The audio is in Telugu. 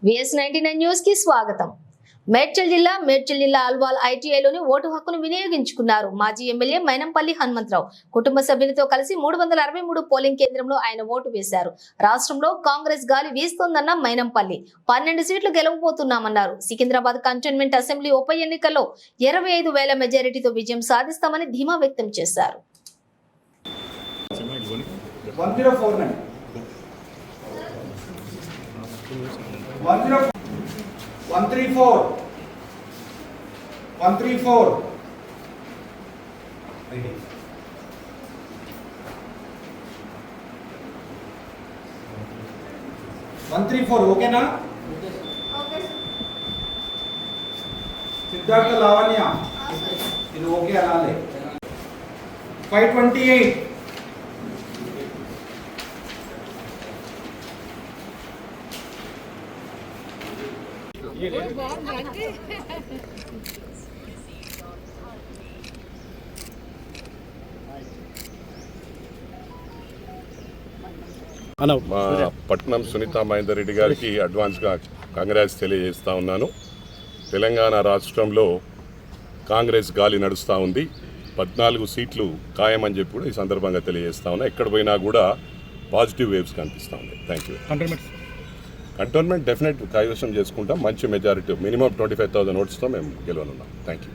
VS99 న్యూస్ కి స్వాగతం. మేడ్చల్ జిల్లా అల్వాల్ ఐటీఐలోని ఓటు హక్కును వినియోగించుకున్నారు. మాజీ ఎమ్మెల్యే మైనంపల్లి హనుమంతరావు కుటుంబ సభ్యులతో కలిసి 363 పోలింగ్ కేంద్రంలో ఆయన ఓటు వేశారు. రాష్ట్రంలో కాంగ్రెస్ గాలి వీస్తోందన్న మైనంపల్లి 12 సీట్లు గెలవబోతున్నామన్నారు. సికింద్రాబాద్ కంటోన్మెంట్ అసెంబ్లీ ఉప ఎన్నికల్లో 25,000 మెజారిటీతో విజయం సాధిస్తామని ధీమా వ్యక్తం చేశారు. 134 ఓకేనా? సిద్ధార్థ లావణ్య ఇది ఓకే అనాలి. 528 మా పట్నం సునీతా మహేందర్ రెడ్డి గారికి అడ్వాన్స్గా కాంగ్రెస్ తెలియజేస్తూ ఉన్నాను. తెలంగాణ రాష్ట్రంలో కాంగ్రెస్ గాలి నడుస్తూ ఉంది. 14 సీట్లు ఖాయమని చెప్పి కూడా ఈ సందర్భంగా తెలియజేస్తా ఉన్నా. ఎక్కడ పోయినా కూడా పాజిటివ్ వేవ్స్ కనిపిస్తూ ఉన్నాయి. Thank you. కంటోన్మెంట్ డెఫినెట్ కైవసం చేసుకుంటాం. మంచి మెజారిటీ మినిమం 25,000 ఓట్స్తో మేము గెలవనున్నాం. Thank you.